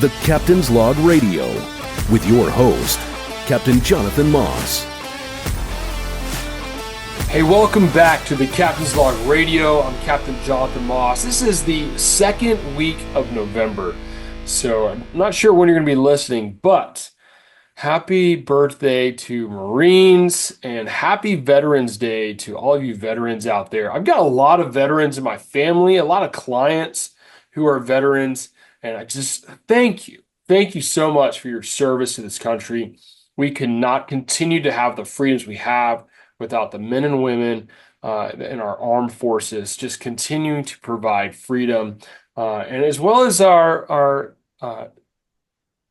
The Captain's Log Radio, with your host, Captain Jonathan Moss. Hey, welcome back to the Captain's Log Radio. I'm Captain Jonathan Moss. This is the second week of November, so I'm not sure when you're going to be listening, but happy birthday to Marines and happy Veterans Day to all of you veterans out there. I've got a lot of veterans in my family, a lot of clients who are veterans, and I just thank you. Thank you so much for your service to this country. We cannot continue to have the freedoms we have without the men and women in our armed forces just continuing to provide freedom, and as well as our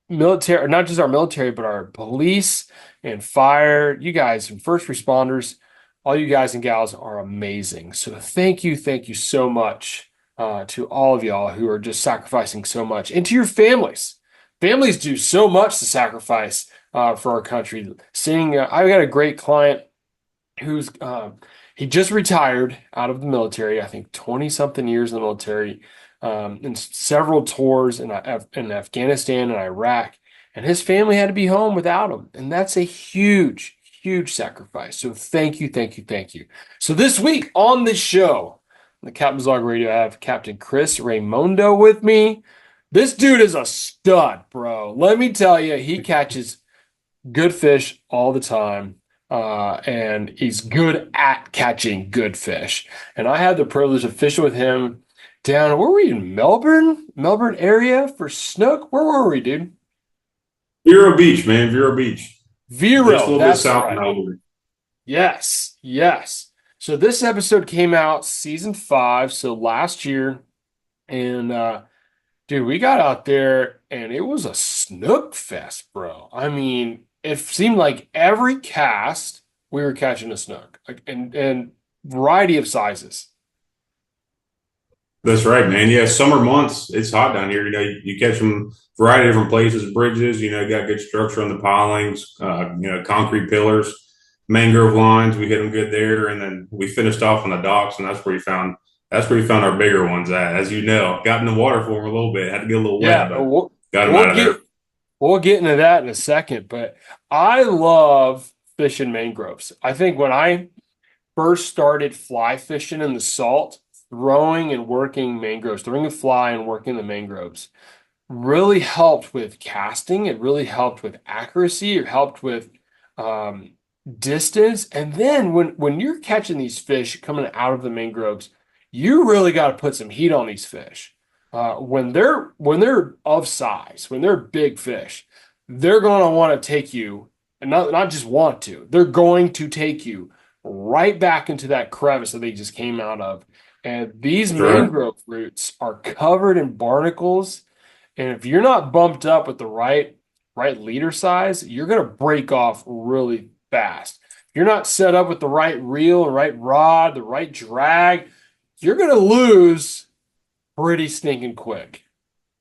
military, not just our military, but our police and fire. You guys and first responders, all you guys and gals are amazing. So thank you so much to all of y'all who are just sacrificing so much, and to your families. Families do so much to sacrifice for our country. I got a great client who's he just retired out of the military. I think 20 something years in the military, in several tours in Afghanistan and Iraq, and his family had to be home without him, and that's a huge sacrifice. So thank you. So this week on the show, the Captain's Log Radio, I have Captain Chris Raimondo with me. This dude is a stud, bro. Let me tell you, he catches good fish all the time, and he's good at catching good fish. And I had the privilege of fishing with him down, where were we, in Melbourne area for Snook? Where were we, dude? Vero Beach, man. Vero Beach. Vero, just a little that's bit south right. of Melbourne. Yes. So this episode came out season 5, so last year, and dude, we got out there and it was a snook fest, bro. I mean, it seemed like every cast we were catching a snook, and variety of sizes. That's right, man. Yeah, summer months, it's hot down here. You know, you catch them variety of different places, bridges, you got good structure on the pilings, concrete pillars, mangrove lines. We hit them good there. And then we finished off on the docks, and that's where we found our bigger ones at. As you know, got in the water for them a little bit, had to get a little wet, but got them out of there. We'll get into that in a second, but I love fishing mangroves. I think when I first started fly fishing in the salt, throwing and working mangroves, throwing a fly and working the mangroves really helped with casting. It really helped with accuracy. It helped with distance. And then when you're catching these fish coming out of the mangroves, you really got to put some heat on these fish. When they're of size, when they're big fish, they're going to want to take you, and not just want to, they're going to take you right back into that crevice that they just came out of. And these mangrove roots are covered in barnacles. And if you're not bumped up with the right leader size, you're going to break off really fast. If you're not set up with the right reel, the right rod, the right drag, you're going to lose pretty stinking quick.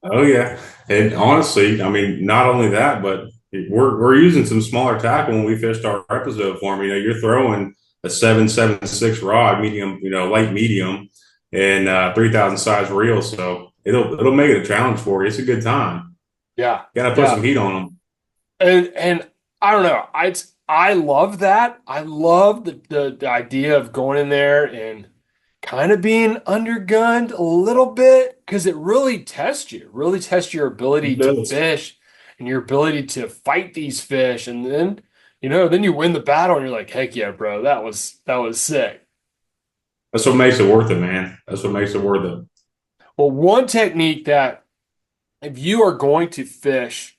Oh, yeah. And honestly, I mean, not only that, but we're using some smaller tackle when we fished our episode for them. You're throwing a 7.76 rod, medium, light medium, and 3,000 size reel. So it'll make it a challenge for you. It's a good time. Yeah, got to put some heat on them. And I don't know. I love that. I love the idea of going in there and kind of being undergunned a little bit, because it really tests you. Really tests your ability to fish and your ability to fight these fish, and then. Then you win the battle and you're like, heck yeah, bro, that was sick. That's what makes it worth it, man. That's what makes it worth it. Well, one technique that if you are going to fish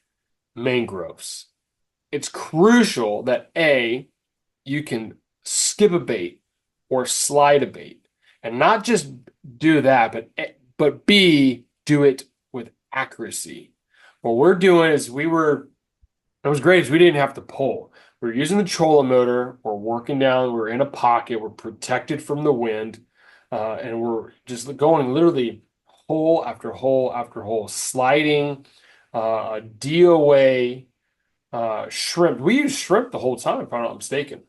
mangroves, it's crucial that A, you can skip a bait or slide a bait, and not just do that, but B, do it with accuracy. What we're doing is it was great is we didn't have to pull. We're using the trolling motor. We're working down. We're in a pocket. We're protected from the wind, and we're just going literally hole after hole after hole, sliding DOA shrimp. We used shrimp the whole time, if I'm not mistaken.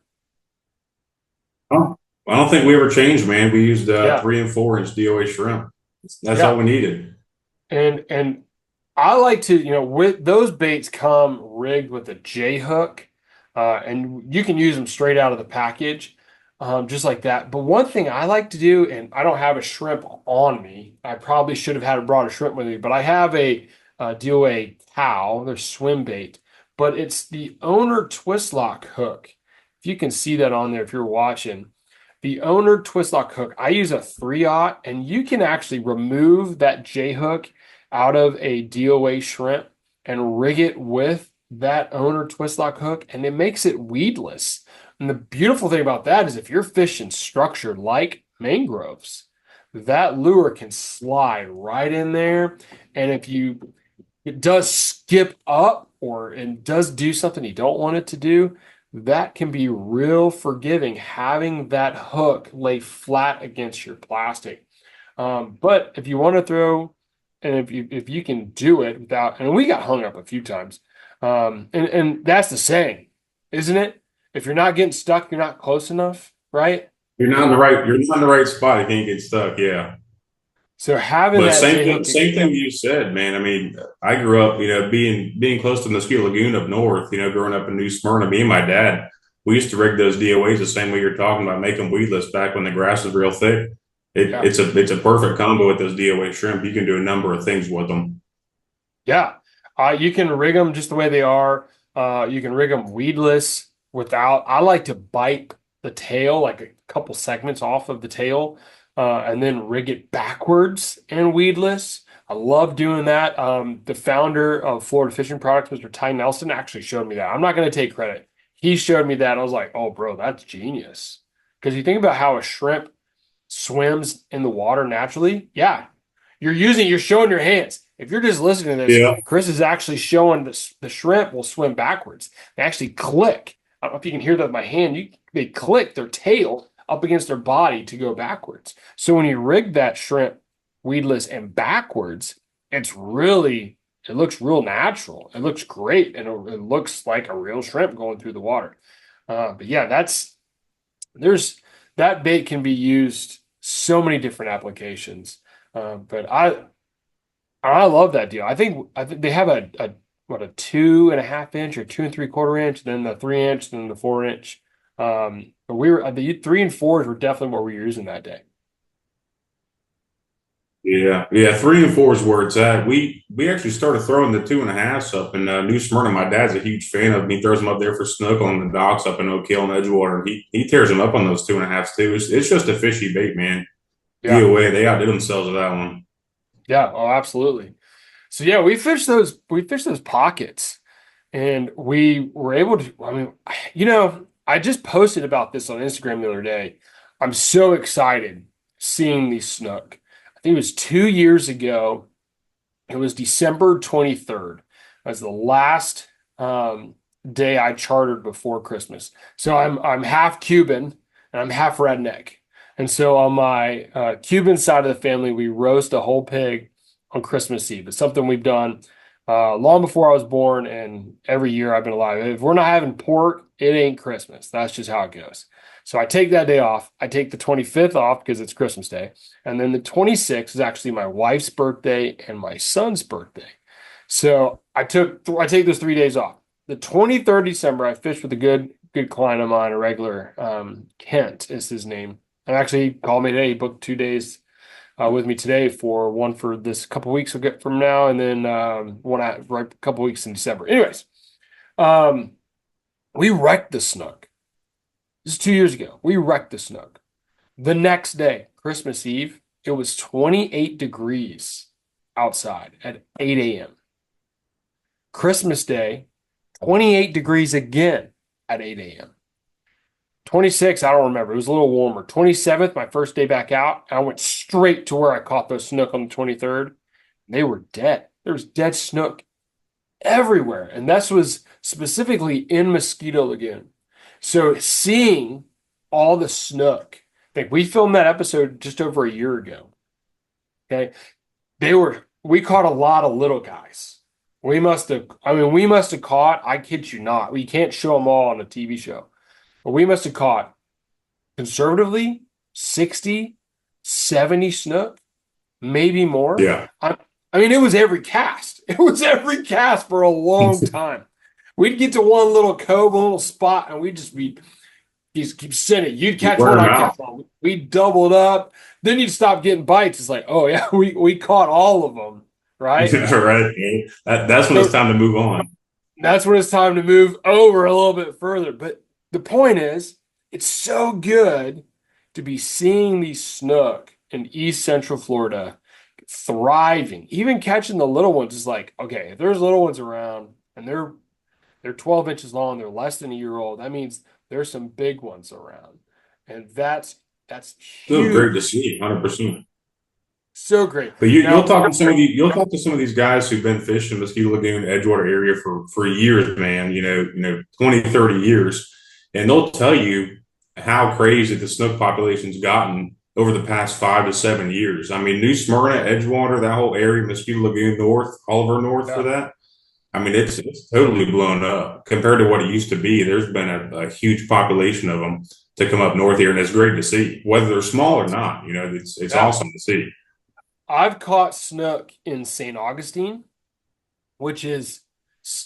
Oh, I don't think we ever changed, man. We used 3 and 4 inch DOA shrimp. That's all we needed. And I like to, with those baits come rigged with a J hook, and you can use them straight out of the package, just like that. But one thing I like to do, and I don't have a shrimp on me. I probably should have had brought a shrimp with me, but I have a DOA cow. They're swim bait, but it's the owner twist lock hook. If you can see that on there, if you're watching. The owner twist lock hook, I use a 3/0, and you can actually remove that J hook out of a DOA shrimp and rig it with that owner twist lock hook, and it makes it weedless. And the beautiful thing about that is if you're fishing structured like mangroves, that lure can slide right in there. And if it does skip up or it does do something you don't want it to do, that can be real forgiving, having that hook lay flat against your plastic. But if you want to throw, and if you can do it without, and we got hung up a few times, and that's the saying, isn't it? If you're not getting stuck, you're not close enough, right? You're not in the right spot. You can't get stuck. Yeah. So having But that J hook, same thing you said, man. I mean, I grew up, being close to Mosquito Lagoon up north, growing up in New Smyrna, me and my dad, we used to rig those DOAs the same way you're talking about, make them weedless back when the grass was real thick. yeah, It's a perfect combo with those DOA shrimp. You can do a number of things with them. yeah. You can rig them just the way they are. You can rig them weedless without. I like to bite the tail, like a couple segments off of the tail, and then rig it backwards and weedless. I love doing that. The founder of Florida Fishing Products, Mr. Ty Nelson, actually showed me that. I'm not going to take credit. He showed me that. I was like, oh, bro, that's genius. Because you think about how a shrimp swims in the water naturally. Yeah, you're showing your hands. If you're just listening to this, Yeah. Chris is actually showing the shrimp will swim backwards. They actually click. I don't know if you can hear that with my hand. They click their tail up against their body to go backwards. So when you rig that shrimp weedless and backwards, it looks real natural. It looks great, and it looks like a real shrimp going through the water. But yeah, that bait can be used so many different applications. But I love that deal. I think they have a 2.5 inch or 2 3/4 inch, then the 3 inch, then the 4 inch. But the 3 and 4s were definitely what we were using that day. Yeah, yeah, 3 and 4 is where it's at. We actually started throwing the 2.5s up in New Smyrna. My dad's a huge fan of them. He throws them up there for Snook on the docks up in Oak Hill and Edgewater. He tears them up on those 2.5s too. It's just a fishy bait, man. Yeah. DOA, they outdid themselves with that one. Yeah. Oh, absolutely. So yeah, we fished those pockets, and we were able to. I mean, I just posted about this on Instagram the other day. I'm so excited seeing these snook. I think it was 2 years ago. It was December 23rd. That was the last day I chartered before Christmas. So I'm half Cuban and I'm half redneck. And so on my Cuban side of the family, we roast a whole pig on Christmas Eve. It's something we've done long before I was born, and every year I've been alive. If we're not having pork, it ain't Christmas. That's just how it goes. So I take that day off. I take the 25th off because it's Christmas Day. And then the 26th is actually my wife's birthday and my son's birthday. So I take those 3 days off. The 23rd December, I fished with a good client of mine, a regular. Kent is his name. And actually he called me today. He booked 2 days with me today for one for this couple weeks we'll get from now, and then one right a couple weeks in December. Anyways, we wrecked the Snook. This is 2 years ago. We wrecked the Snook. The next day, Christmas Eve, it was 28 degrees outside at 8 a.m. Christmas Day, 28 degrees again at 8 a.m. 26, I don't remember. It was a little warmer. 27th, my first day back out, I went straight to where I caught those snook on the 23rd. They were dead. There was dead snook everywhere. And this was specifically in Mosquito Lagoon. So seeing all the snook, I think we filmed that episode just over a year ago. Okay. We caught a lot of little guys. We must have caught, I kid you not, we can't show them all on a TV show. But we must have caught conservatively 60, 70 snook, maybe more. Yeah. I mean, it was every cast. It was every cast for a long time. We'd get to one little cove, a little spot, and we'd just keep sitting. You'd catch Wear one, them I'd out. catch one. We'd double it up. Then you'd stop getting bites. It's like, oh yeah, we caught all of them, right? Right. That's when it's So time to move on. that's when it's time to move over a little bit further. But the point is, it's so good to be seeing these snook in East Central Florida thriving. Even catching the little ones is like, okay, if there's little ones around and they're 12 inches long, they're less than a year old, that means there's some big ones around. And that's Still great to huge. see, 100%. So great. But you'll Now, talk to some of these guys who've been fishing Mosquito Lagoon, Edgewater area for years, man. 20, 30 years, and they'll tell you how crazy the snook population's gotten over the past 5 to 7 years. I mean, New Smyrna, Edgewater, that whole area, Mosquito Lagoon North, Oliver North for yeah, that. I mean, it's totally blown up compared to what it used to be. There's been a huge population of them to come up north here, and it's great to see, whether they're small or not. It's yeah. awesome to see. I've caught snook in St. Augustine, which is,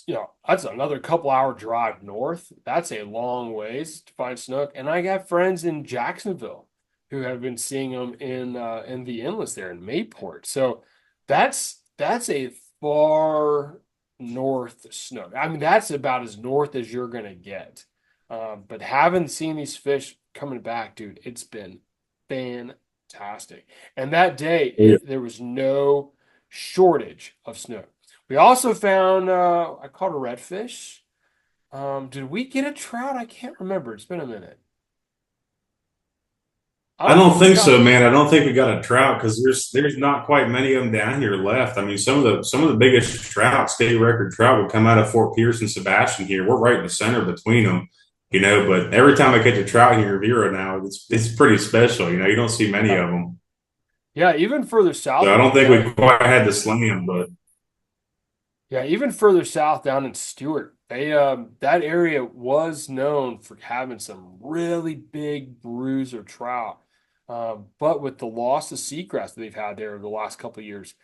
that's another couple hour drive north. That's a long ways to find snook. And I got friends in Jacksonville who have been seeing them in the inlets there in Mayport. So that's a far north snook. I mean, that's about as north as you're gonna get. But having seen these fish coming back, dude, it's been fantastic. And that day, there was no shortage of snook. We also found I caught a redfish. Did we get a trout? I can't remember. It's been a minute. I I don't don't think we think got. so, man. I don't think we got a trout because there's not quite many of them down here left. I mean, some of the biggest trout, state record trout, would come out of Fort Pierce and Sebastian here. We're right in the center between them, But every time I catch a trout here in Vera now, it's pretty special. You don't see many of them. Yeah, even further south So I in don't think we quite had the slam, but even further south down in Stewart, that area was known for having some really big bruiser trout. But with the loss of seagrass that they've had there over the last couple of years,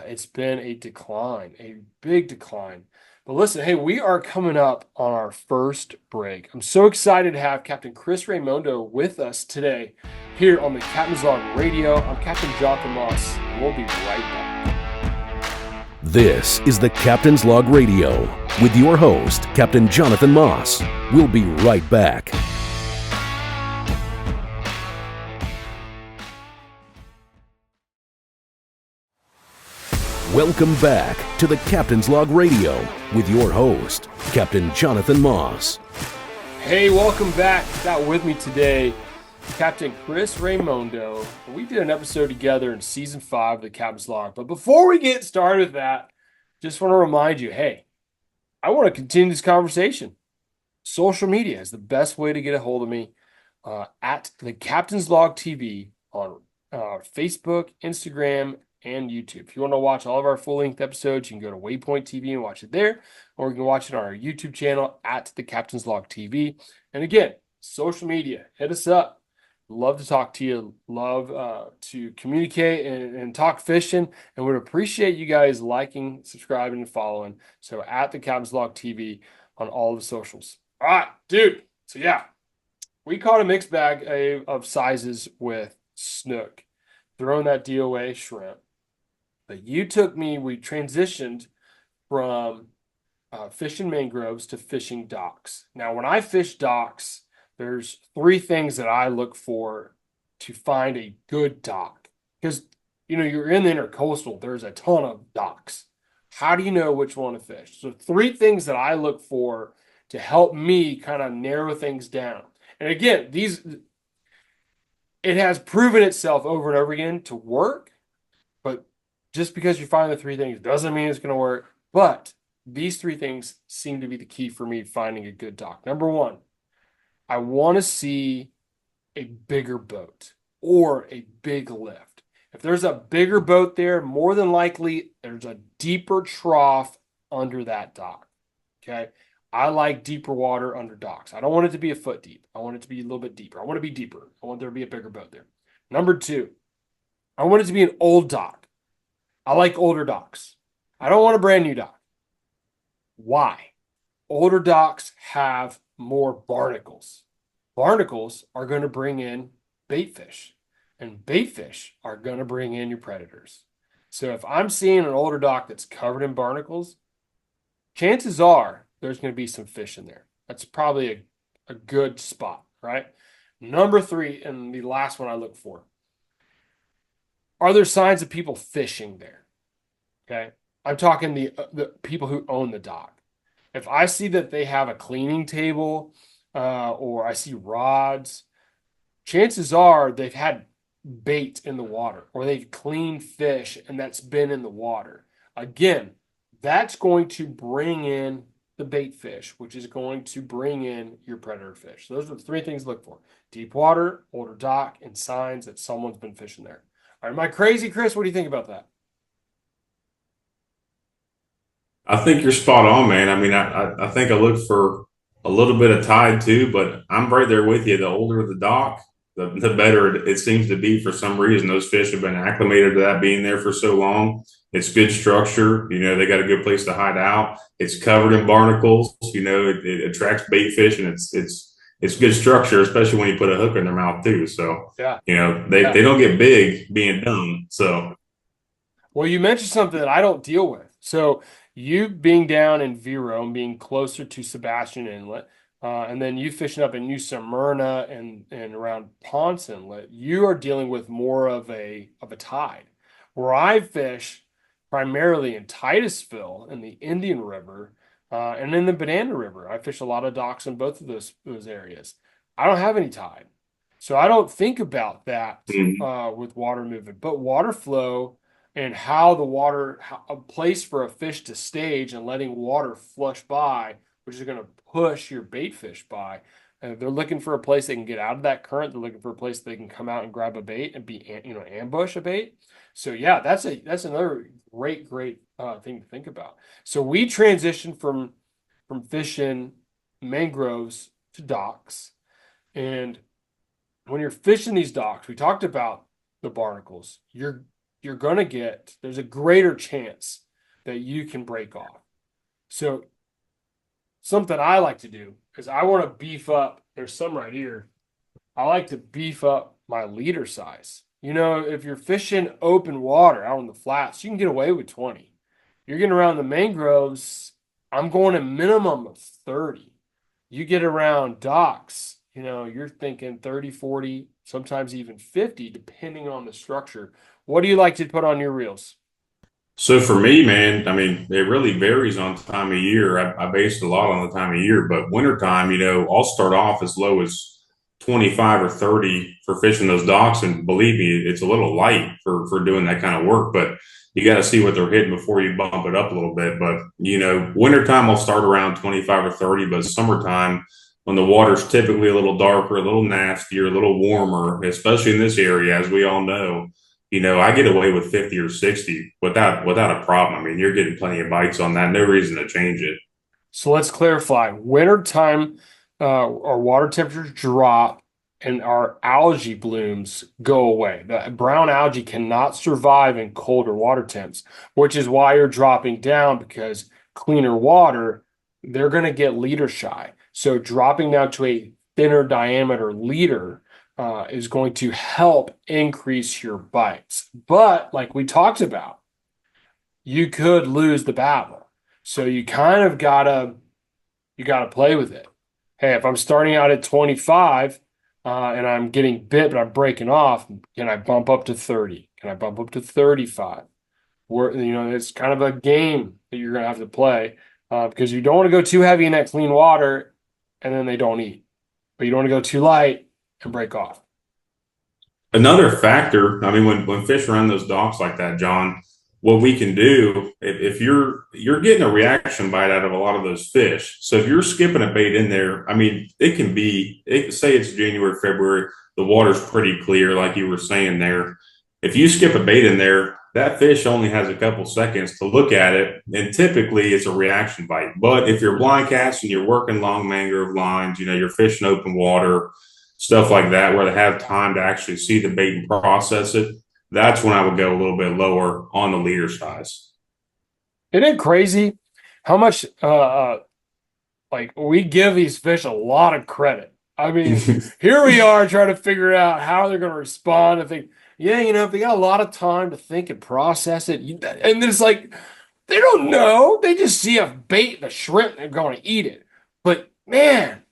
it's been a decline, a big decline. But listen, hey, we are coming up on our first break. I'm so excited to have Captain Chris Raimondo with us today here on the Captain's Log Radio. I'm Captain Jonathan Moss. We'll be right back. This is the Captain's Log Radio with your host, Captain Jonathan Moss. We'll be right back. Welcome back to the Captain's Log Radio with your host, Captain Jonathan Moss. Hey, welcome back. Got with me today Captain Chris Raimondo. We did an episode together in season 5 of the Captain's Log. But before we get started with that, just want to remind you, hey, I want to continue this conversation. Social media is the best way to get a hold of me at the Captain's Log TV on Facebook, Instagram, and YouTube. If you want to watch all of our full-length episodes, you can go to Waypoint TV and watch it there, or you can watch it on our YouTube channel at the Captain's Log TV. And again, social media, hit us up. Love to talk to you. Love to communicate and talk fishing, and would appreciate you guys liking, subscribing, and following. So at the Captain's Log TV on all the socials. All right, dude. So yeah, we caught a mixed bag of sizes with snook, throwing that DOA shrimp. But we transitioned from fishing mangroves to fishing docks. Now, when I fish docks, there's 3 things that I look for to find a good dock. Because, you're in the intercoastal, there's a ton of docks. How do you know which one to fish? So 3 things that I look for to help me kind of narrow things down. And again, it has proven itself over and over again to work, but just because you find the 3 things doesn't mean it's going to work. But these 3 things seem to be the key for me finding a good dock. Number 1, I want to see a bigger boat or a big lift. If there's a bigger boat there, more than likely there's a deeper trough under that dock. Okay. I like deeper water under docks. I don't want it to be a foot deep. I want it to be a little bit deeper. I want to be deeper. I want there to be a bigger boat there. Number 2, I want it to be an old dock. I like older docks. I don't want a brand new dock. Why? Older docks have more barnacles. Barnacles are going to bring in bait fish, and bait fish are going to bring in your predators. So if I'm seeing an older dock that's covered in barnacles, chances are there's going to be some fish in there. That's probably a good spot, right? Number 3, and the last one I look for. Are there signs of people fishing there? Okay. I'm talking the people who own the dock. If I see that they have a cleaning table or I see rods, chances are they've had bait in the water or they've cleaned fish and that's been in the water. Again, that's going to bring in the bait fish, which is going to bring in your predator fish. So those are the 3 things to look for: deep water, older dock, and signs that someone's been fishing there. All right, am I crazy, Chris? What do you think about that? I think you're spot on, man. I mean, I think I look for a little bit of tide too, but I'm right there with you. The older the dock, the better it seems to be for some reason. Those fish have been acclimated to that being there for so long. It's good structure. You know, they got a good place to hide out. It's covered in barnacles. You know, it attracts bait fish, and it's good structure, especially when you put a hook in their mouth too. So, Yeah. you know, they don't get big being dumb. So, Well, you mentioned something that I don't deal with. So you being down in Vero and being closer to Sebastian Inlet, and then you fishing up in New Smyrna and around Ponce Inlet, you are dealing with more of a tide. Where I fish primarily in Titusville in the Indian River and in the Banana River. I fish a lot of docks in both of those areas. I don't have any tide. So I don't think about that with water movement, but water flow and how the water, a place for a fish to stage and letting water flush by, which is going to push your bait fish by. They're looking for a place they can get out of that current. They're looking for a place they can come out and grab a bait and ambush a bait. So yeah, that's another great thing to think about. So we transitioned from fishing mangroves to docks, and when you're fishing these docks, we talked about the barnacles. There's a greater chance that you can break off. So something I like to do is I want to beef up. There's some right here. I like to beef up my leader size. You know, if you're fishing open water out on the flats, you can get away with 20. You're getting around the mangroves, I'm going a minimum of 30. You get around docks, you know, you're thinking 30, 40, sometimes even 50, depending on the structure. What do you like to put on your reels? So for me, man, I mean, it really varies on time of year. I base it a lot on the time of year, but wintertime, you know, I'll start off as low as 25 or 30 for fishing those docks. And believe me, it's a little light for doing that kind of work, but you got to see what they're hitting before you bump it up a little bit. But, you know, wintertime, I'll start around 25 or 30, but summertime, when the water's typically a little darker, a little nastier, a little warmer, especially in this area, as we all know, you know, I get away with 50 or 60 without a problem. I mean, you're getting plenty of bites on that. No reason to change it. So let's clarify. Wintertime, our water temperatures drop and our algae blooms go away. The brown algae cannot survive in colder water temps, which is why you're dropping down, because cleaner water, they're going to get leader shy. So dropping down to a thinner diameter leader is going to help increase your bites. But like we talked about, you could lose the battle. So you kind of gotta play with it. Hey, if I'm starting out at 25 and I'm getting bit, but I'm breaking off, can I bump up to 30? Can I bump up to 35? It's kind of a game that you're gonna have to play because you don't want to go too heavy in that clean water and then they don't eat. But you don't want to go too light and break off. Another factor, I mean, when fish are on those docks like that, John, what we can do if you're getting a reaction bite out of a lot of those fish. So if you're skipping a bait in there, I mean, say it's January, February, the water's pretty clear, like you were saying there. If you skip a bait in there, that fish only has a couple seconds to look at it, and typically it's a reaction bite. But if you're blind casting, you're working long mangrove lines, you know, you're fishing open water, stuff like that, where they have time to actually see the bait and process it. that's when I would go a little bit lower on the leader size. Isn't it crazy how much like we give these fish a lot of credit? I mean, here we are trying to figure out how they're going to respond. I think, yeah, if they got a lot of time to think and process it, and it's like they don't know. They just see a bait, and a shrimp, and they're going to eat it. But man,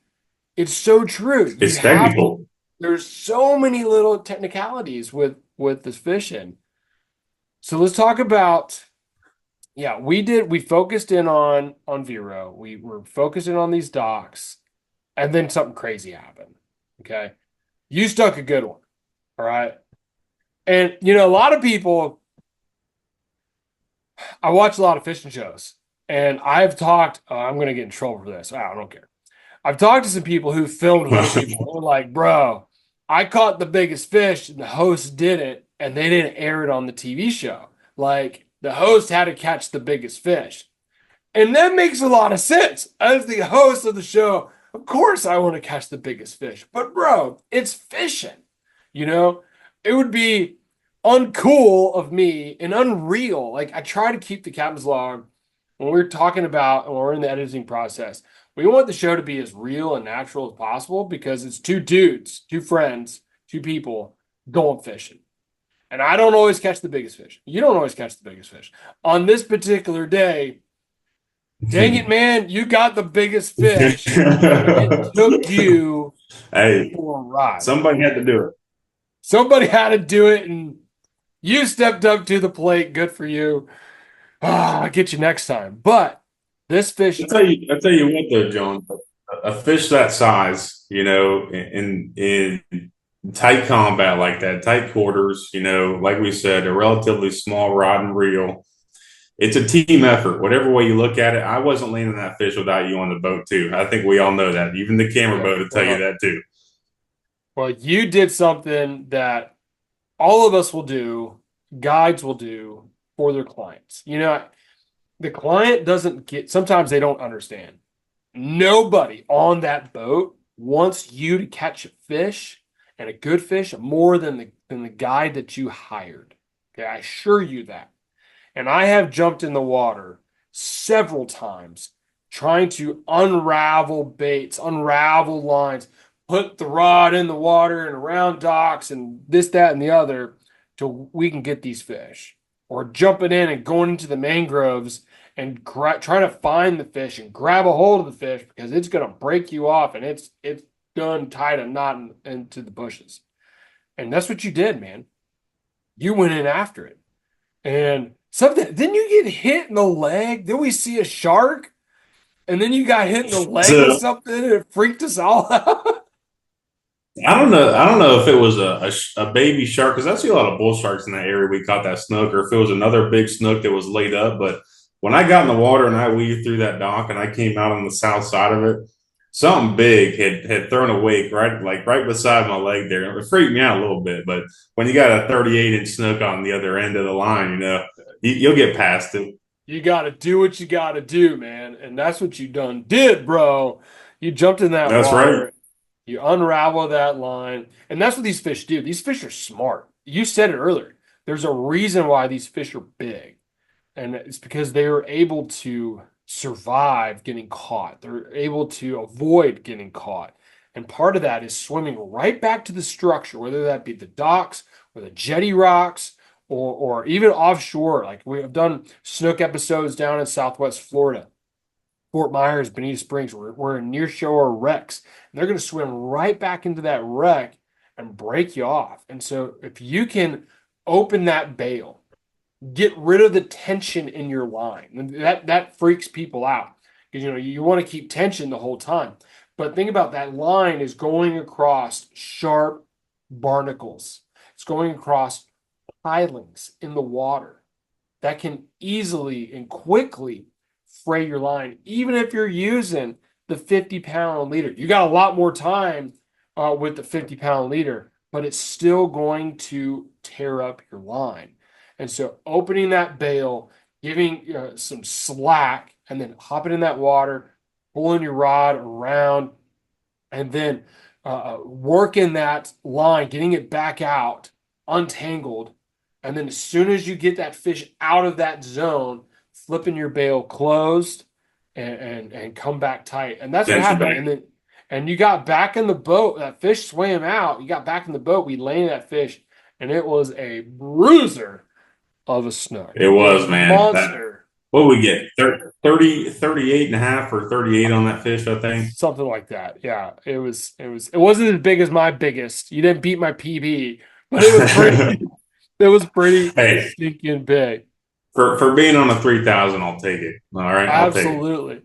it's so true. It's technical. There's so many little technicalities with this fishing. So let's talk about. Yeah, we focused in on Vero. We were focusing on these docks, and then something crazy happened. Okay. You stuck a good one. All right. And a lot of people, I watch a lot of fishing shows, and I've talked, I'm gonna get in trouble for this. I don't care. I've talked to some people who filmed with people. They're like, bro, I caught the biggest fish, and the host didn't, and they didn't air it on the TV show. Like the host had to catch the biggest fish. And that makes a lot of sense. As the host of the show, of course I want to catch the biggest fish. But bro, it's fishing. It would be uncool of me and unreal. Like I try to keep the captain's log when we're talking about and we're in the editing process. We want the show to be as real and natural as possible because it's two dudes, two friends, two people going fishing. And I don't always catch the biggest fish. You don't always catch the biggest fish. On this particular day, dang it, man, you got the biggest fish. It took you for a ride. Somebody had to do it. Somebody had to do it, and you stepped up to the plate. Good for you. I'll get you next time. But this fish. I'll tell you what, though, John. A fish that size, in tight combat like that, tight quarters, like we said, a relatively small rod and reel. It's a team effort. Whatever way you look at it, I wasn't landing that fish without you on the boat, too. I think we all know that. Even the camera boat will tell you that, too. Well, you did something that all of us will do, guides will do for their clients. The client doesn't get, sometimes they don't understand. Nobody on that boat wants you to catch a fish and a good fish more than the guide that you hired. Okay, I assure you that. And I have jumped in the water several times trying to unravel baits, unravel lines, put the rod in the water and around docks and this, that, and the other till we can get these fish. Or jumping in and going into the mangroves and trying to find the fish and grab a hold of the fish because it's going to break you off and it's done tied a knot into the bushes. And that's what you did, man. You went in after it. And didn't you get hit in the leg? Did we see a shark? And then you got hit in the leg with something and it freaked us all out. I don't know if it was a baby shark, because I see a lot of bull sharks in that area. We caught that snook, or if it was another big snook that was laid up. But when I got in the water and I weaved through that dock and I came out on the south side of it, something big had thrown a wake right beside my leg there. It freaked me out a little bit. But when you got a 38-inch snook on the other end of the line, you'll get past it. You got to do what you got to do, man. And that's what you did, bro. You jumped in that water. That's right. You unravel that line. And that's what these fish do. These fish are smart. You said it earlier. There's a reason why these fish are big. And it's because they are able to survive getting caught. They're able to avoid getting caught. And part of that is swimming right back to the structure, whether that be the docks or the jetty rocks or even offshore. Like we have done Snook episodes down in Southwest Florida. Fort Myers, Bonita Springs, we're in nearshore wrecks. And they're going to swim right back into that wreck and break you off. And so if you can open that bail, get rid of the tension in your line, that freaks people out because you want to keep tension the whole time. But think about that line is going across sharp barnacles. It's going across pilings in the water that can easily and quickly fray your line, even if you're using the 50-pound leader. You got a lot more time with the 50-pound leader, but it's still going to tear up your line. And so opening that bail, giving some slack, and then hopping in that water, pulling your rod around, and then working that line, getting it back out, untangled, And then as soon as you get that fish out of that zone, flipping your bail closed and come back tight. And that's what Tension happened. back. And you got back in the boat. That fish swam out. You got back in the boat. We landed that fish, and it was a bruiser of a snook. It was, man. Monster. What did we get? 38 and a half or 38 on that fish, I think. Something like that. Yeah. It wasn't as big as my biggest. You didn't beat my PB, but it was pretty it was pretty Hey, stinking big. for being on a 3,000, I'll take it. All right, I'll take it. Absolutely.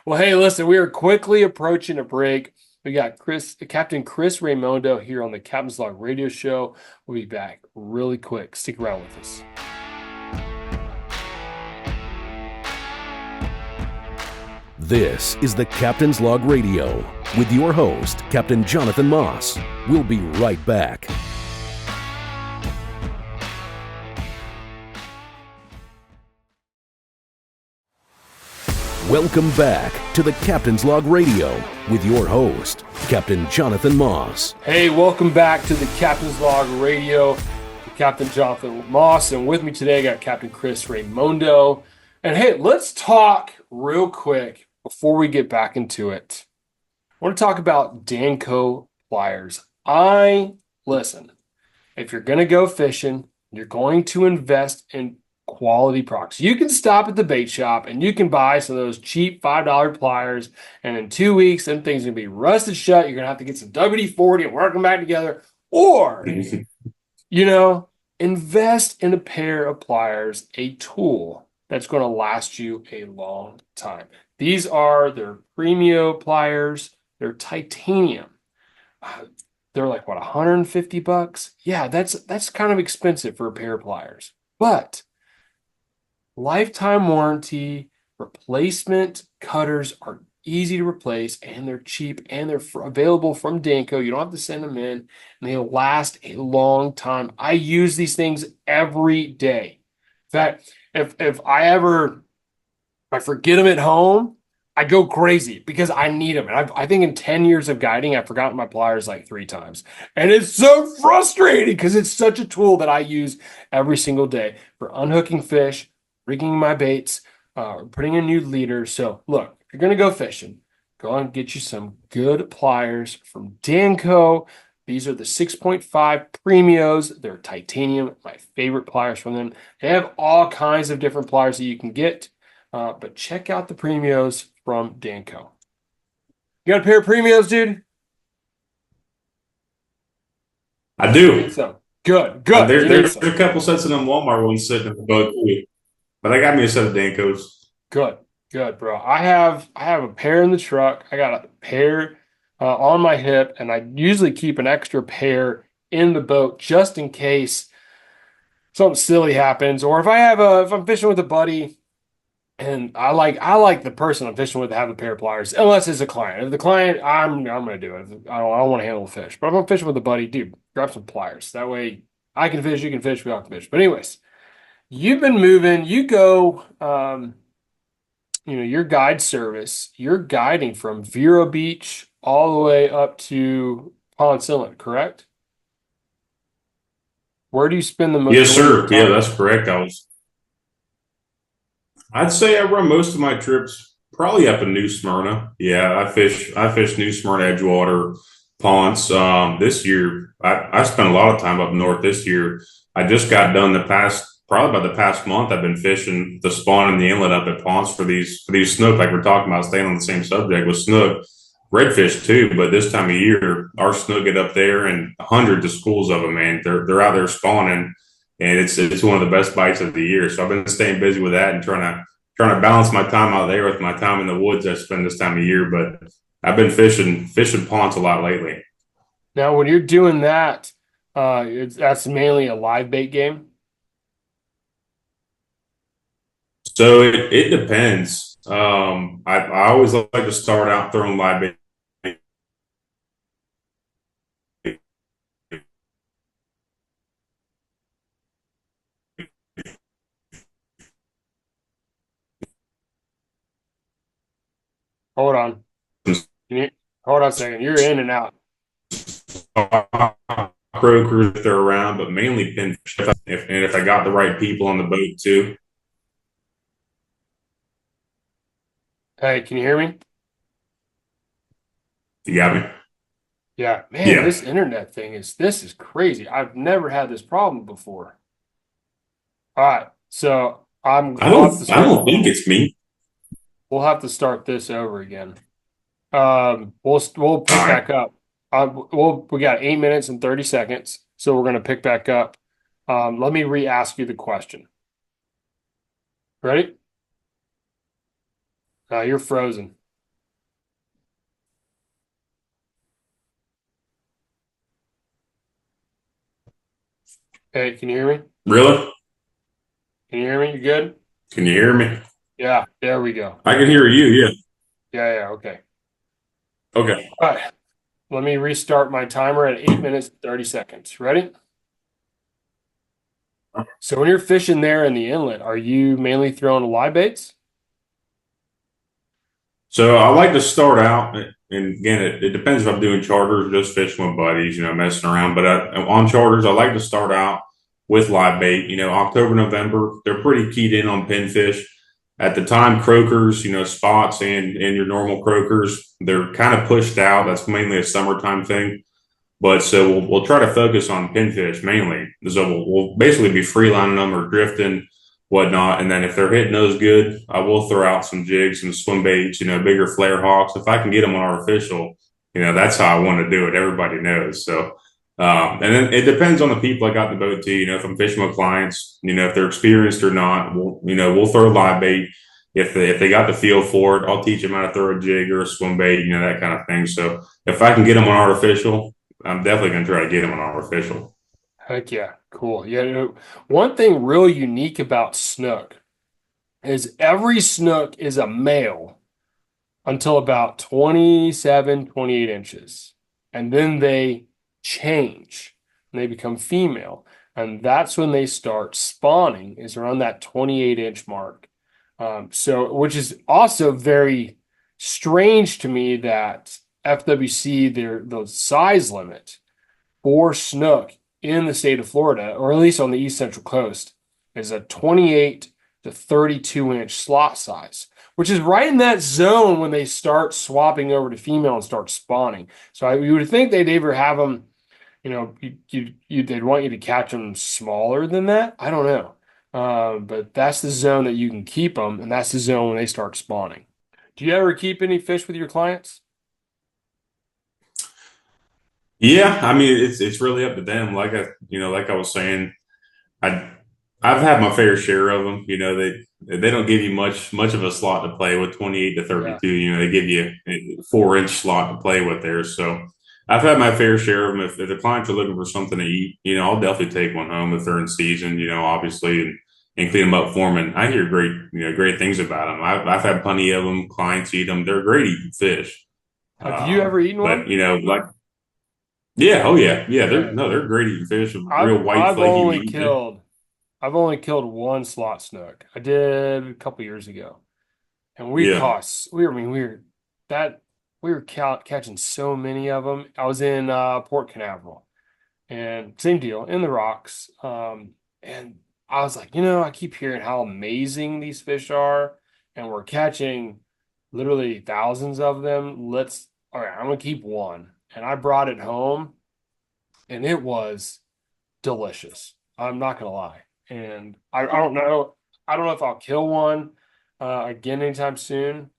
Well, hey, listen, we are quickly approaching a break. We got Captain Chris Raimondo here on the Captain's Log Radio Show. We'll be back really quick. Stick around with us. This is the Captain's Log Radio with your host, Captain Jonathan Moss. We'll be right back. Welcome back to the Captain's Log Radio with your host, Captain Jonathan Moss. Hey, welcome back to the Captain's Log Radio. Captain Jonathan Moss, and with me today I got Captain Chris Raimondo. And hey, let's talk real quick before we get back into it. I want to talk about Danco pliers. Listen, if you're going to go fishing, you're going to invest in quality products. You can stop at the bait shop and you can buy some of those cheap $5 pliers, and in 2 weeks, them things are going to be rusted shut. You're going to have to get some WD-40 and work them back together. Or, invest in a pair of pliers, a tool that's going to last you a long time. These are their Premio pliers. They're titanium. They're like, what, $150? Yeah, that's kind of expensive for a pair of pliers. But lifetime warranty, replacement cutters are easy to replace, and they're cheap, and they're available from Danco. You don't have to send them in, and they'll last a long time. I use these things every day. In fact, if I forget them at home, I go crazy because I need them. And I think in 10 years of guiding, I've forgotten my pliers like 3 times. And it's so frustrating because it's such a tool that I use every single day for unhooking fish, rigging my baits, putting in new leaders. So look, if you're going to go fishing, go and get you some good pliers from Danco. These are the 6.5 Premios. They're titanium, my favorite pliers from them. They have all kinds of different pliers that you can get, but check out the Premios from Danco. You got a pair of Premios, dude? I do. So good. There's a couple sets of them Walmart ones sitting in the boat too, but I got me a set of Dancos. Good, bro. I have a pair in the truck. I got a pair on my hip, and I usually keep an extra pair in the boat just in case something silly happens, or if I'm fishing with a buddy. And I like the person I'm fishing with to have a pair of pliers, unless it's a client. If the client, I'm gonna do it. I don't want to handle the fish. But if I'm fishing with a buddy, dude, grab some pliers. That way I can fish, you can fish, we all can fish. But anyways, you've been moving. You go, your guide service. You're guiding from Vero Beach all the way up to Ponce Inlet, correct? Where do you spend the most? Yes, sir. Yeah, that's correct. I'd say I run most of my trips probably up in New Smyrna. Yeah, I fish New Smyrna, Edgewater, Ponce. This year, I spent a lot of time up north this year. I just got done probably about the past month. I've been fishing the spawn and the inlet up at Ponce for these snook, like we're talking about, staying on the same subject with snook. Redfish too, but this time of year, our snook get up there and hundreds of schools of them, man. They're out there spawning. And it's one of the best bites of the year. So I've been staying busy with that and trying to balance my time out there with my time in the woods I spend this time of year. But I've been fishing ponds a lot lately. Now, when you're doing that, that's mainly a live bait game. So it depends. I always like to start out throwing live bait. Hold on. Hold on a second. You're in and out. croakers if they're around, but mainly pinfish. If I got the right people on the boat too. Hey, can you hear me? You got me? Yeah, man, Yeah. this internet thing this is crazy. I've never had this problem before. All right, so we'll have to I start don't think it's me. this over again. We'll All pick right. back up. We got 8 minutes and 30 seconds, so we're gonna pick back up. Let me re-ask you the question. Ready? You're frozen. Hey, can you hear me? Really? Can you hear me? You good? Can you hear me? Yeah, there we go. I can hear you. Yeah. Yeah, okay. Okay. All right. Let me restart my timer at 8 minutes and 30 seconds. Ready? So when you're fishing there in the inlet, are you mainly throwing live baits? So I like to start out, and again, it depends if I'm doing charters or just fishing with buddies, messing around. But on charters, I like to start out with live bait. October, November, they're pretty keyed in on pinfish. At the time, croakers, spots and your normal croakers, they're kind of pushed out. That's mainly a summertime thing. But so we'll try to focus on pinfish mainly. So we'll basically be freelining them or drifting, whatnot. And then if they're hitting those good, I will throw out some jigs, some swim baits, bigger flare hawks. If I can get them on artificial, that's how I want to do it. Everybody knows. So, and then it depends on the people I got the boat to. If I'm fishing with clients, if they're experienced or not, we'll throw live bait. If they got the feel for it, I'll teach them how to throw a jig or a swim bait, that kind of thing. So if I can get them on artificial, I'm definitely going to try to get them on artificial. Heck yeah, cool. Yeah, one thing real unique about snook is every snook is a male until about 27, 28 inches. And then they change and they become female. And that's when they start spawning, is around that 28-inch mark. Which is also very strange to me that FWC, the size limit for snook in the state of Florida, or at least on the East Central Coast, is a 28 to 32-inch slot size, which is right in that zone when they start swapping over to female and start spawning. So you would think they'd ever have them, they'd want you to catch them smaller than that. I don't know. But that's the zone that you can keep them, and that's the zone when they start spawning. Do you ever keep any fish with your clients? Yeah, I mean it's really up to them. Like I was saying, I I've had my fair share of them. They don't give you much of a slot to play with 28 to Yeah. 32. They give you a 4 inch slot to play with there. So I've had my fair share of them. If the clients are looking for something to eat, I'll definitely take one home if they're in season. Obviously and clean them up for them. And I hear great things about them. I've had plenty of them. Clients eat them. They're great eating fish. Have you ever eaten But one? like yeah, oh yeah. Yeah. They're great eating fish. I've Real white I've flaky only meat. killed I've only killed one slot snook. I did a couple years ago, and Yeah. we were catching so many of them. I was in Port Canaveral, and same deal in the rocks. And I was like, I keep hearing how amazing these fish are, and we're catching literally thousands of them. All right, I'm gonna keep one, and I brought it home, and it was delicious. I'm not gonna lie. And I don't know. I don't know if I'll kill one again anytime soon.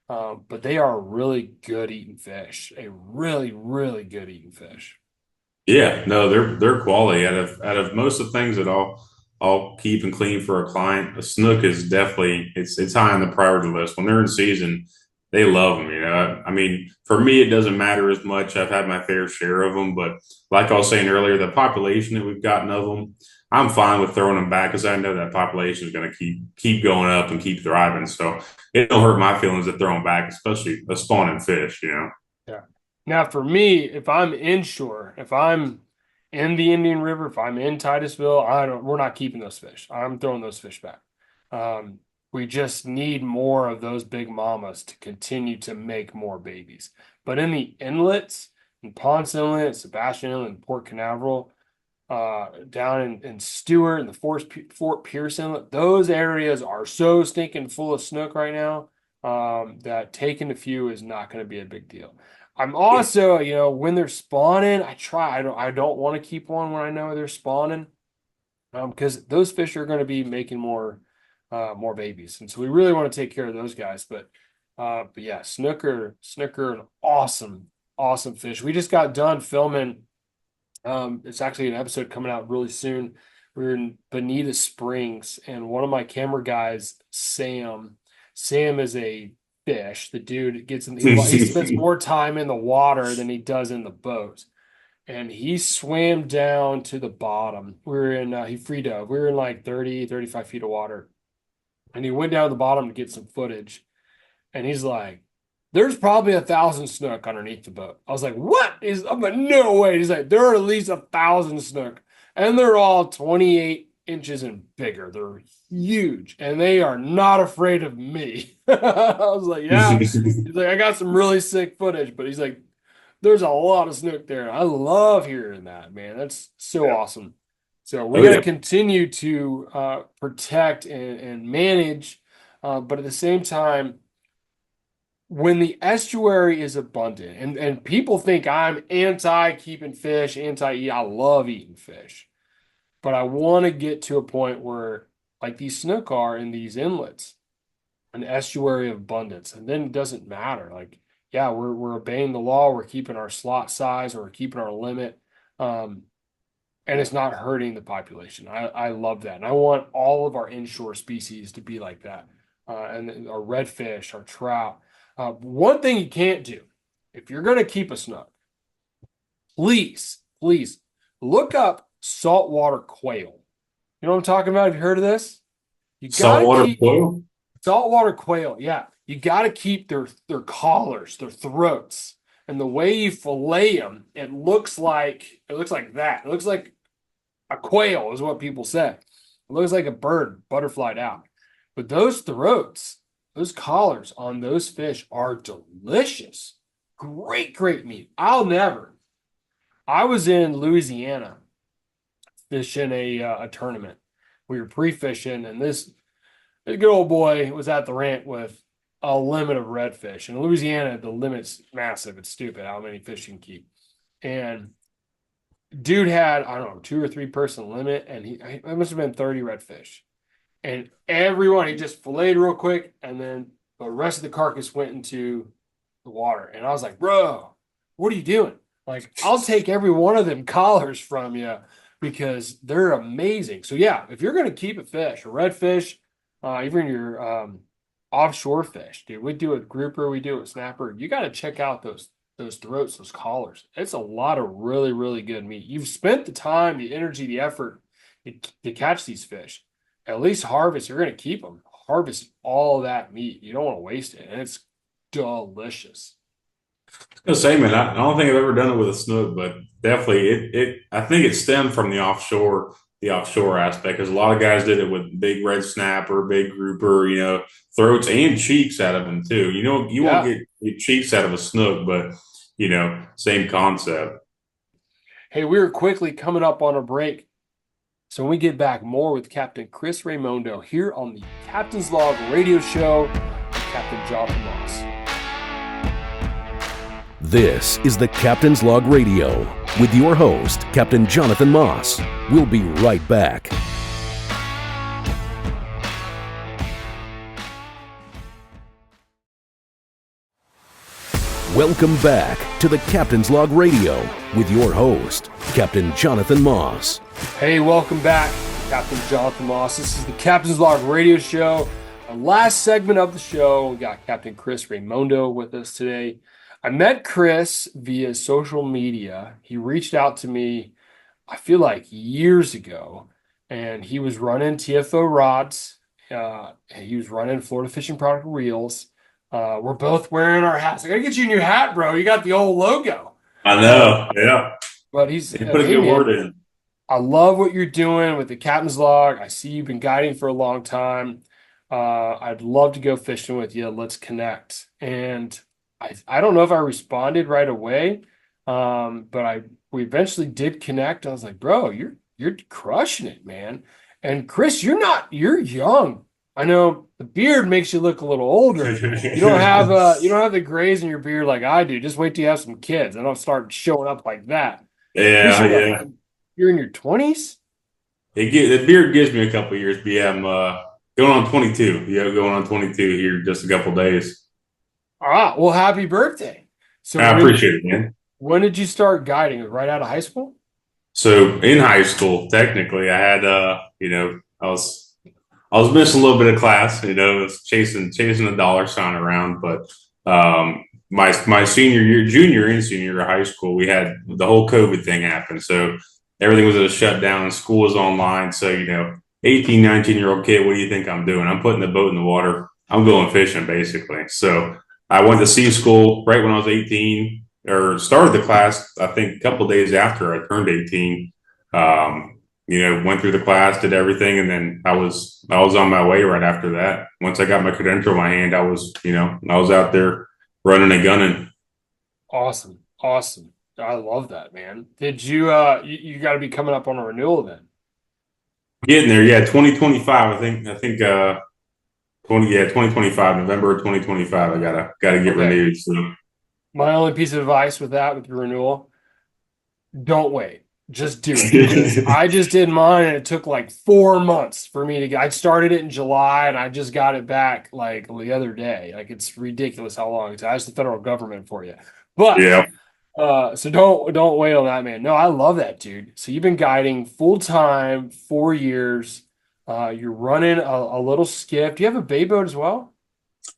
But they are a really good eating fish. A really, really good eating fish. Yeah, no, they're quality. Out of most of the things that I'll keep and clean for a client, a snook is definitely it's high on the priority list. When they're in season, they love them. I mean, for me, it doesn't matter as much. I've had my fair share of them, but like I was saying earlier, the population that we've gotten of them, I'm fine with throwing them back because I know that population is going to keep going up and keep thriving. So it don't hurt my feelings to throw them back, especially a spawning fish. Yeah. Now, for me, if I'm inshore, if I'm in the Indian River, if I'm in Titusville, we're not keeping those fish. I'm throwing those fish back. Um, we just need more of those big mamas to continue to make more babies. But in the inlets, in Ponce Inlet, Sebastian Inlet, and Port Canaveral, down in Stewart and the Fort Pierce Inlet. Those areas are so stinking full of snook right now, that taking a few is not going to be a big deal. I'm also, when they're spawning, I don't want to keep one when I know they're spawning, because those fish are going to be making more babies, and so we really want to take care of those guys. But yeah, snooker, an awesome fish. We just got done filming. It's actually an episode coming out really soon. We were in Bonita Springs, and one of my camera guys, Sam is a fish. The dude he spends more time in the water than he does in the boat. And he swam down to the bottom. He free dove. We were in like 30, 35 feet of water. And he went down to the bottom to get some footage. And he's like, there's probably 1,000 snook underneath the boat. I was like, what? I'm like, no way. He's like, there are at least 1,000 snook. And they're all 28 inches and bigger. They're huge. And they are not afraid of me. I was like, yeah. He's like, I got some really sick footage. But he's like, there's a lot of snook there. I love hearing that, man. That's so awesome. So we got to continue to protect and manage. But at the same time, when the estuary is abundant, and people think I'm anti keeping fish, anti-eat, I love eating fish. But I want to get to a point where, like these snook are in these inlets, an estuary of abundance. And then it doesn't matter. Like, yeah, we're obeying the law, we're keeping our slot size, or we're keeping our limit. And it's not hurting the population. I love that. And I want all of our inshore species to be like that. And our redfish, our trout. One thing you can't do, if you're going to keep a snook, please look up saltwater quail. You know what I'm talking about? Have you heard of this? Saltwater quail? Saltwater quail, yeah. You got to keep their collars, their throats, and the way you fillet them, it looks like that. It looks like a quail is what people say. It looks like a bird butterflied out. But those throats, those collars on those fish are delicious. Great meat. I was in Louisiana fishing a tournament. We were pre-fishing, and this good old boy was at the ramp with a limit of redfish. In Louisiana, the limit's massive. It's stupid how many fish you can keep. And dude had, I don't know, 2 or 3 person limit, and it must have been 30 redfish. And everyone, he just filleted real quick, and then the rest of the carcass went into the water. And I was like, bro, what are you doing? Like, I'll take every one of them collars from you because they're amazing. So yeah, if you're going to keep a fish, a redfish, even your offshore fish, dude, we do a grouper, we do a snapper. You got to check out those throats, those collars. It's a lot of really, really good meat. You've spent the time, the energy, the effort to catch these fish. At least harvest, you're going to keep them. Harvest all of that meat. You don't want to waste it. And it's delicious. I was gonna say, man, I don't think I've ever done it with a snook, but definitely I think it stemmed from the offshore aspect, because a lot of guys did it with big red snapper, big grouper, throats and cheeks out of them too. You won't get cheeks out of a snook, but same concept. Hey, we're quickly coming up on a break. So when we get back, more with Captain Chris Raimondo here on the Captain's Log Radio Show with Captain Jonathan Moss. This is the Captain's Log Radio with your host, Captain Jonathan Moss. We'll be right back. Welcome back to the Captain's Log Radio with your host, Captain Jonathan Moss. Hey, welcome back, Captain Jonathan Moss. This is the Captain's Log Radio Show. Our last segment of the show, we got Captain Chris Raimondo with us today. I met Chris via social media. He reached out to me, I feel like years ago, and he was running TFO rods. He was running Florida Fishing Product reels. We're both wearing our hats. I gotta get you a new hat, bro. You got the old logo. I know, yeah. But he put a good word in. I love what you're doing with the Captain's Log. I see you've been guiding for a long time. I'd love to go fishing with you. Let's connect. And I don't know if I responded right away, But we eventually did connect. I was like, bro, you're crushing it, man. And Chris, you're young. I know the beard makes you look a little older. You don't have the grays in your beard like I do. Just wait till you have some kids. I don't start showing up like that. But Chris, Yeah, yeah. you're in your 20s? The beard gives me a couple years, but yeah, I'm going on 22. Yeah, going on 22 here in just a couple days. Ah, well, happy birthday. So I appreciate it, man. when did you start guiding? Right out of high school? So in high school, technically, I had I was missing a little bit of class. I was chasing a dollar sign around. But my senior year, junior and senior year of high school, we had the whole COVID thing happen. So everything was at a shutdown. School was online. So 18, 19-year-old kid, what do you think I'm doing? I'm putting the boat in the water. I'm going fishing, basically. So I went to sea school right when I was 18, or started the class, I think a couple of days after I turned 18. Went through the class, did everything, and then I was on my way right after that. Once I got my credential in my hand, I was out there running and gunning. Awesome. Awesome. I love that, man. Did you got to be coming up on a renewal then? Getting there, yeah, 2025. I think 2025, November of 2025. I gotta get Okay. renewed. So My only piece of advice with your renewal, don't wait. Just do it. Because I just did mine and it took like 4 months for me to get. I started it in July and I just got it back like the other day. Like it's ridiculous how long it's. That's the federal government for you. But yeah. so don't wait on that, man. No, I love that, dude. So you've been guiding full time, 4 years. You're running a little skiff. Do you have a bay boat as well?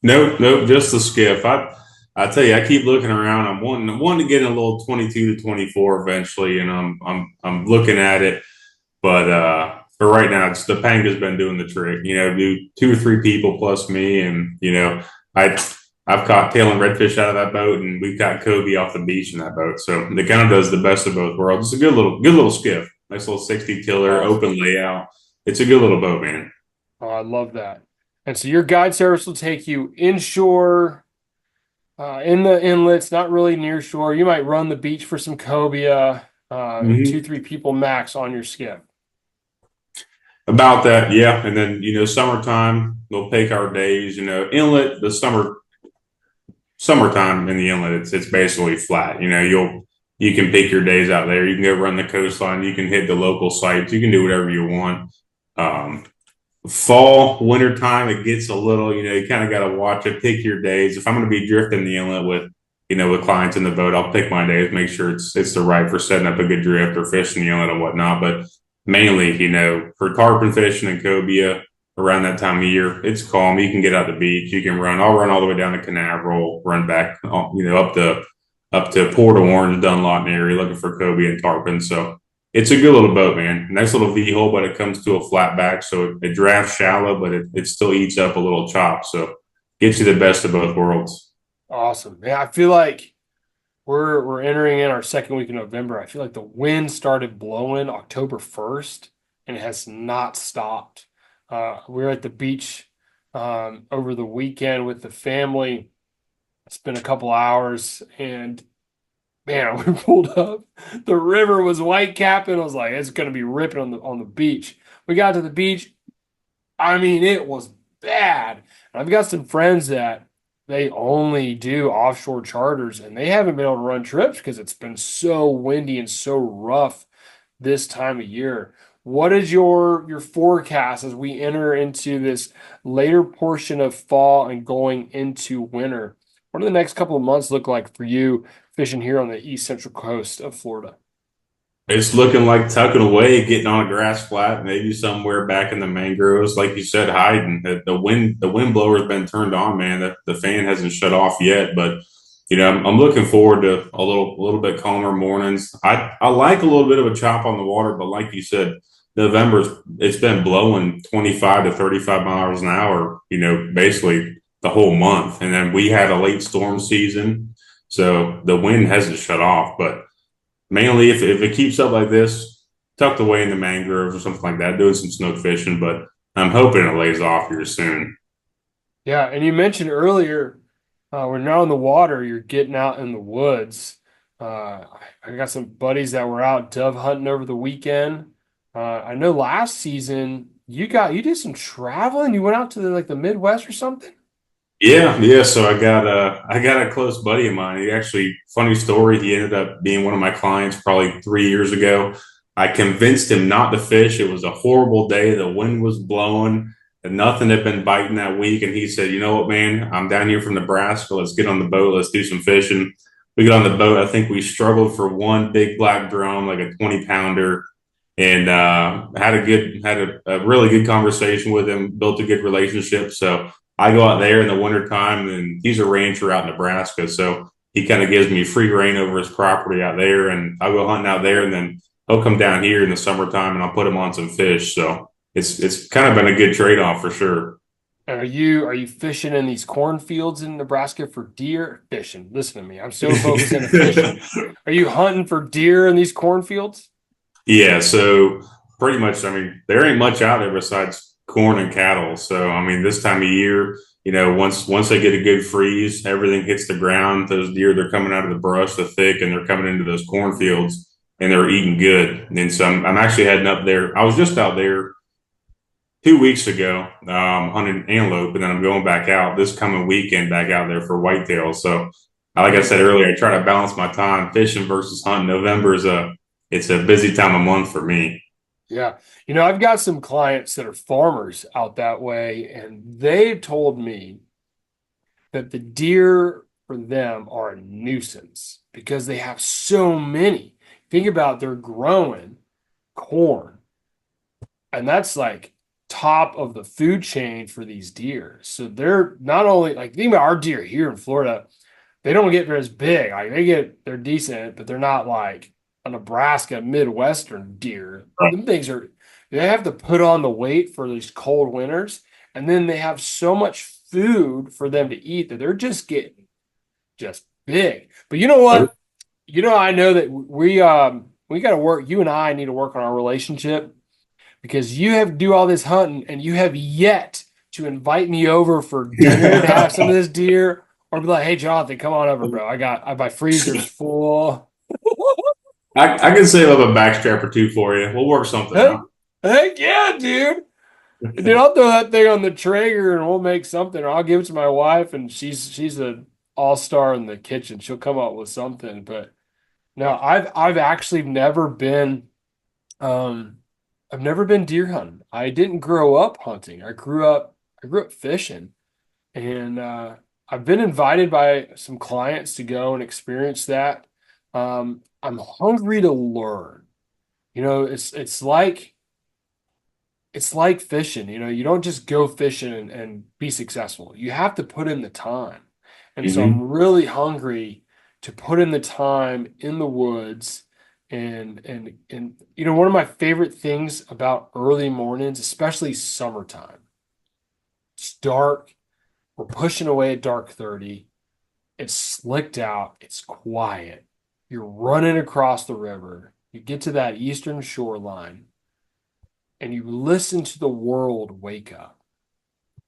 Nope, just the skiff. I tell you, I keep looking around. I'm wanting to get in a little 22 to 24 eventually, and I'm looking at it. But for right now, it's the Panga's been doing the trick. Do two or three people plus me, and I I've caught tail and redfish out of that boat, and we've got Kobe off the beach in that boat. So it kind of does the best of both worlds. It's a good little skiff. Nice little 60 tiller, open layout. It's a good little boat, man. Oh, I love that. And so your guide service will take you inshore, in the inlets, not really near shore. You might run the beach for some cobia, Mhm. 2, 3 people max on your skiff. About that, yeah. And then summertime, we'll take our days. Inlet the summertime in the inlet, it's basically flat. You can pick your days out there. You can go run the coastline. You can hit the local sites. You can do whatever you want. Um, Fall, winter time, it gets a little. You kind of got to watch it. Pick your days. If I'm going to be drifting the inlet with clients in the boat, I'll pick my days. Make sure it's the right for setting up a good drift or fishing the inlet and whatnot. But mainly, for tarpon fishing and cobia around that time of year, it's calm. You can get out the beach. You can run. I'll run all the way down to Canaveral, run back, up to Port Orange, Dunlawton area, looking for cobia and tarpon. So it's a good little boat, man. Nice little V hull, but it comes to a flat back, so it drafts shallow, but it still eats up a little chop. So gets you the best of both worlds. Awesome. Yeah, I feel like we're entering in our second week of November. I feel like the wind started blowing October 1st and it has not stopped. We were at the beach over the weekend with the family. Spent a couple hours and man, we pulled up. The river was white capping. I was like, it's gonna be ripping on the beach. We got to the beach. I mean, it was bad. And I've got some friends that they only do offshore charters and they haven't been able to run trips because it's been so windy and so rough this time of year. What is your forecast as we enter into this later portion of fall and going into winter? What do the next couple of months look like for you fishing here on the east central coast of Florida? It's looking like tucking away, getting on a grass flat, maybe somewhere back in the mangroves, like you said, hiding. The wind blower's been turned on, man. The fan hasn't shut off yet, but I'm looking forward to a little bit calmer mornings. I like a little bit of a chop on the water, but like you said, November's it's been blowing 25 to 35 miles an hour. Basically the whole month, and then we had a late storm season, so the wind hasn't shut off, but. Mainly, if it keeps up like this, tucked away in the mangroves or something like that, doing some snook fishing. But I'm hoping it lays off here soon. Yeah, and you mentioned earlier, when you're out in the water, you're getting out in the woods. I got some buddies that were out dove hunting over the weekend. I know last season you did some traveling. You went out to the Midwest or something? Yeah, yeah. So I got a close buddy of mine. He actually, funny story. He ended up being one of my clients probably 3 years ago. I convinced him not to fish. It was a horrible day. The wind was blowing, and nothing had been biting that week. And he said, "You know what, man? I'm down here from Nebraska. Let's get on the boat. Let's do some fishing." We got on the boat. I think we struggled for one big black drum, like a 20 pounder, and had a really good conversation with him. Built a good relationship. So I go out there in the wintertime, and he's a rancher out in Nebraska. So he kind of gives me free reign over his property out there, and I'll go hunting out there, and then he'll come down here in the summertime, and I'll put him on some fish. So it's kind of been a good trade off for sure. Are you fishing in these cornfields in Nebraska for deer? Fishing. Listen to me. I'm so focused into fishing. Are you hunting for deer in these cornfields? Yeah, so pretty much, I mean, there ain't much out there besides corn and cattle. So, I mean, this time of year, once they get a good freeze, everything hits the ground. Those deer, they're coming out of the brush, the thick, and they're coming into those cornfields and they're eating good. And so I'm actually heading up there. I was just out there 2 weeks ago, hunting antelope, and then I'm going back out this coming weekend back out there for whitetail. So, like I said earlier, I try to balance my time fishing versus hunting. November is it's a busy time of month for me. Yeah. I've got some clients that are farmers out that way, and they told me that the deer for them are a nuisance because they have so many. Think about they're growing corn, and that's like top of the food chain for these deer. So they're not only like think about our deer here in Florida, they don't get as big. Like they're decent, but they're not like a Nebraska Midwestern deer. Them things they have to put on the weight for these cold winters, and then they have so much food for them to eat that they're just getting just big. But you know what? I know that we got to work. You and I need to work on our relationship because you have to do all this hunting and you have yet to invite me over for dinner to have some of this deer or be like, hey, Jonathan, come on over, bro. My freezer's full. I can save up a backstrap or two for you. We'll work something Heck, out. heck yeah, dude. Dude, I'll throw that thing on the Traeger and we'll make something. Or I'll give it to my wife and she's an all-star in the kitchen. She'll come up with something. But no, I've actually never been um I've never been deer hunting. I didn't grow up hunting. I grew up fishing. And I've been invited by some clients to go and experience that. I'm hungry to learn. It's like fishing. You don't just go fishing and be successful. You have to put in the time. And so I'm Hmm. really hungry to put in the time in the woods. And one of my favorite things about early mornings, especially summertime, it's dark. We're pushing away at dark 30. It's slicked out. It's quiet. You're running across the river. You get to that eastern shoreline and you listen to the world wake up.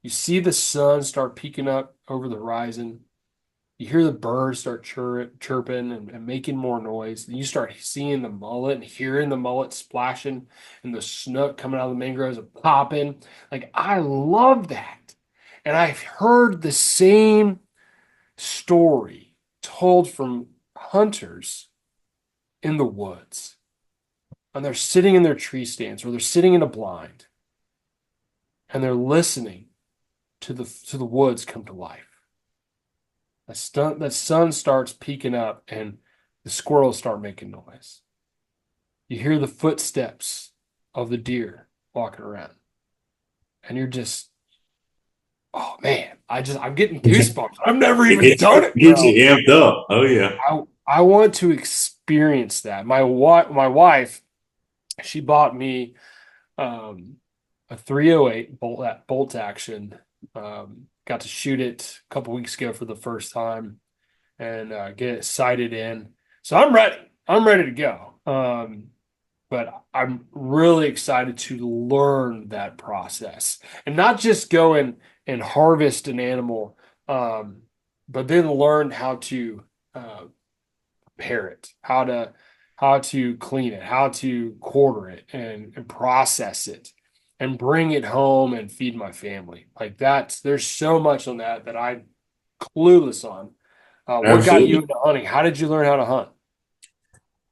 You see the sun start peeking up over the horizon. You hear the birds start chirping and making more noise. Then you start seeing the mullet and hearing the mullet splashing and the snook coming out of the mangroves and popping. Like, I love that. And I've heard the same story told from hunters in the woods. And they're sitting in their tree stands or they're sitting in a blind and they're listening to the woods come to life. That sun starts peeking up and the squirrels start making noise. You hear the footsteps of the deer walking around. And you're just, oh man, I'm getting goosebumps. I've never It even gets done it, gets bro. you amped up. Oh yeah. I want to experience that. My wife, she bought me a 308 bolt action. Got to shoot it a couple weeks ago for the first time and get it sighted in. So I'm ready. I'm ready to go. But I'm really excited to learn that process and not just go and harvest an animal, but then learn how to prepare it, how to clean it, how to quarter it and process it and bring it home and feed my family. Like there's so much on that I'm clueless on. What got you Absolutely. into hunting? How did you learn how to hunt?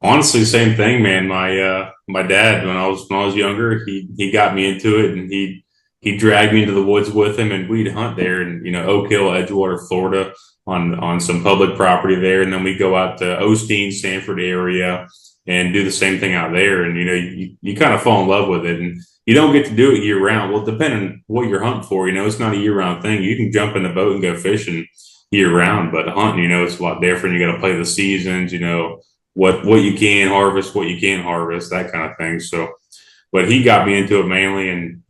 Honestly, same thing, man. My dad, when I was younger, he got me into it, and he dragged me into the woods with him, and we'd hunt there, and Oak Hill, Edgewater, Florida, on some public property there, and then we go out to Osteen, Sanford area, and do the same thing out there, and you kind of fall in love with it, and you don't get to do it year round. Well, depending on what you're hunting for, it's not a year round thing. You can jump in the boat and go fishing year round, but hunting, it's a lot different. You got to play the seasons, what you can harvest, what you can't harvest, that kind of thing. So, but he got me into it mainly, and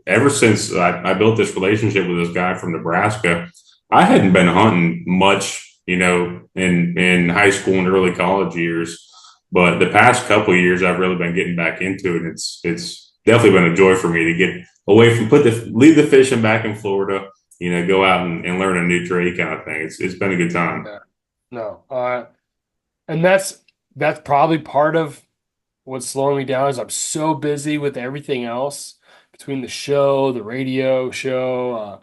ever since I built this relationship with this guy from Nebraska, I hadn't been hunting much, in high school and early college years. But the past couple of years, I've really been getting back into it. And it's definitely been a joy for me to get away from leave the fishing back in Florida, go out and learn a new trade kind of thing. It's been a good time. Yeah. No, and that's probably part of what's slowing me down is I'm so busy with everything else between the show, the radio show,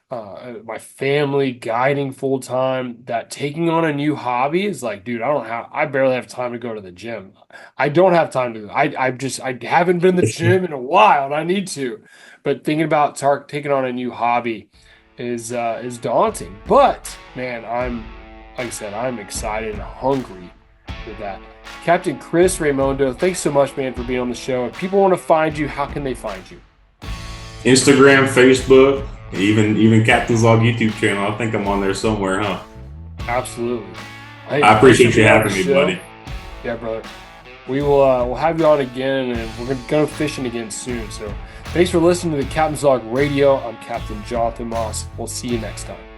my family, guiding full time, that taking on a new hobby is like, dude, I barely have time to go to the gym. I don't have time to. I haven't been to the gym in a while, and I need to. But thinking about taking on a new hobby is daunting. But man, like I said, I'm excited and hungry for that. Captain Chris Raimondo, thanks so much, man, for being on the show. If people want to find you, how can they find you? Instagram, Facebook, even Captain's Log YouTube channel. I think I'm on there somewhere, huh? Absolutely. Hey, I appreciate you having me, buddy. Yeah, brother. We'll have you on again, and we're going to go fishing again soon. So thanks for listening to the Captain's Log Radio. I'm Captain Jonathan Moss. We'll see you next time.